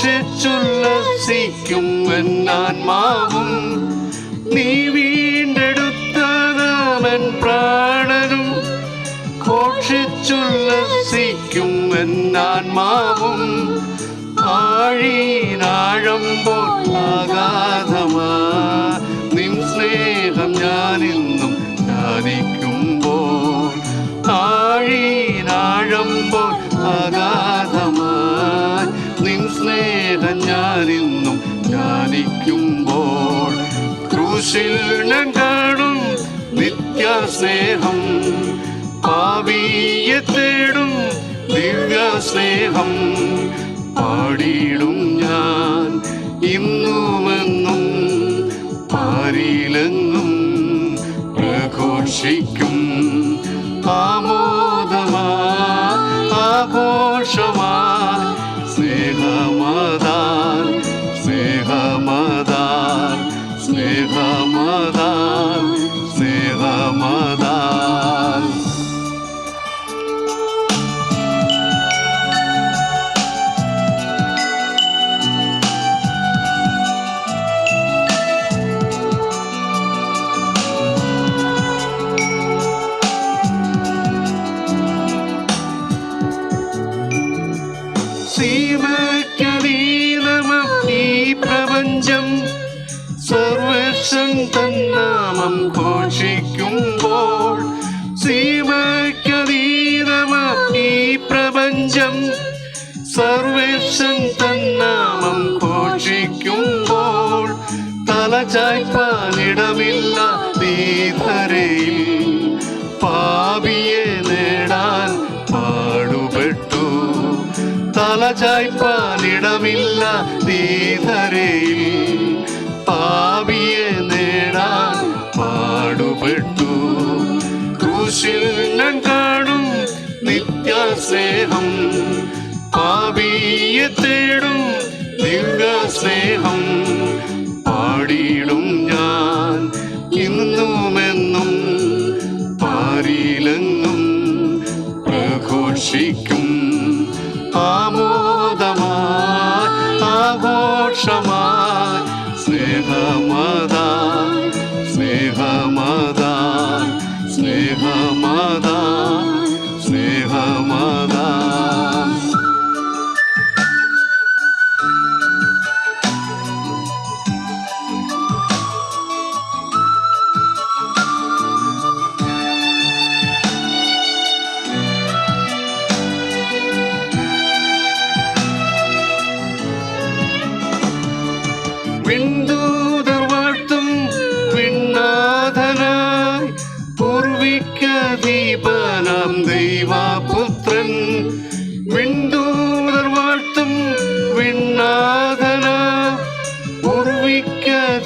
ഘോഷിച്ചുല്ലസിക്കും എന്നാത്മാവും. നീ വീണ്ടെടുത്തതാമൻ പ്രാണനും ഘോഷിച്ചുല്ലസിക്കും എന്നാത്മാവും. ആഴീനാഴമ്പോൾ അഗാധമാ നിൻ സ്നേഹം ഞാനിന്നും ധ്യാനിക്കുമ്പോൾ. ആഴീനാഴമ്പോൾ അഗാധമായി നിൻ സ്നേഹം ഞാനിന്നും ധ്യാനിക്കുമ്പോൾ. ക്രൂശിൽ ഞാൻ കാണും നിത്യസ്നേഹം, പാപിയെ തേടും ദിവ്യസ്നേഹം. പാടിയിടും ഞാൻ ഇന്നുമെന്നും പാരിലെങ്ങും പ്രഘോഷിക്കും. ആമോദമായി ആഘോഷമായി സ്നേഹമതാൽ സ്നേഹമതാൽ സ്നേഹമതാൽ സ്നേഹമതാൽ. സീമയ്ക്കതീതമം ഈ പ്രപഞ്ചം സർവേശൻ തന്നാമം ഘോഷിക്കുമ്പോൾ. സീമയ്ക്കതീതമം ഈ പ്രപഞ്ചം സർവേശൻ തന്നാമം ഘോഷിക്കുമ്പോൾ. തലചായ്പാനിടമില്ല നീധരയിൽ പാപിയെ നേടാൻ പാടുപെട്ടു. തലചായ്പാനിടമില്ല നീധരയിൽ പാപിയെ നേടാൻ പാടുപെട്ടു. ക്രൂശിൽ ഞാൻ കാണും നിത്യസ്നേഹം, പാപിയെ തേടും ദിവ്യസ്നേഹം. പാടിയിടും ഞാൻ ഇന്നുമെന്നും പാരിലെങ്ങും പ്രഘോഷിക്കും. ആമോദമായി ആഘോഷമായി സ്നേഹമതാൽ സ്നേഹമതാൽ സ്നേഹമതാൽ സ്നേഹമതാൽ. വിണ്ഡൂതർ വാഴ്ത്തും വിണ്ണാഥനായി പൂർവികദീപനാം ദൈവപുത്രൻ. വിണ്ഡൂതർ വാഴ്ത്തും വിണ്ണാഥനായി പൂർവികദീപനാം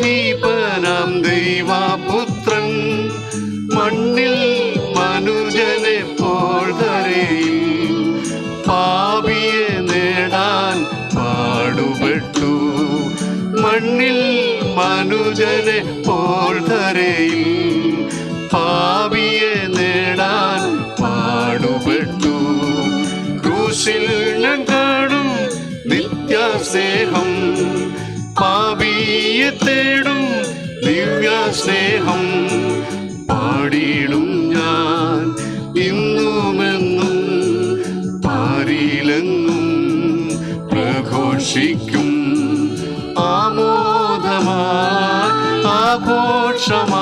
ദൈവപുത്രൻ. മണ്ണിൽ മനുജനെ പോൽ ധരയിൽ പാപിയെ നേടാൻ പാടുപെട്ടു. മണ്ണിൽ മനുജനെ പോൽ ധരയിൽ പാപിയെ നേടാൻ പാടുപെട്ടു. ക്രൂശിൽ ഞാൻ കാണും നിത്യസ്നേഹം, പാപിയെ തേടും ദിവ്യസ്നേഹം. പാടിയിടും ഞാൻ ഇന്നുമെന്നും പാരിലെങ്ങും പ്രഘോഷിക്കും. ആമോദമായി ആഘോഷമായി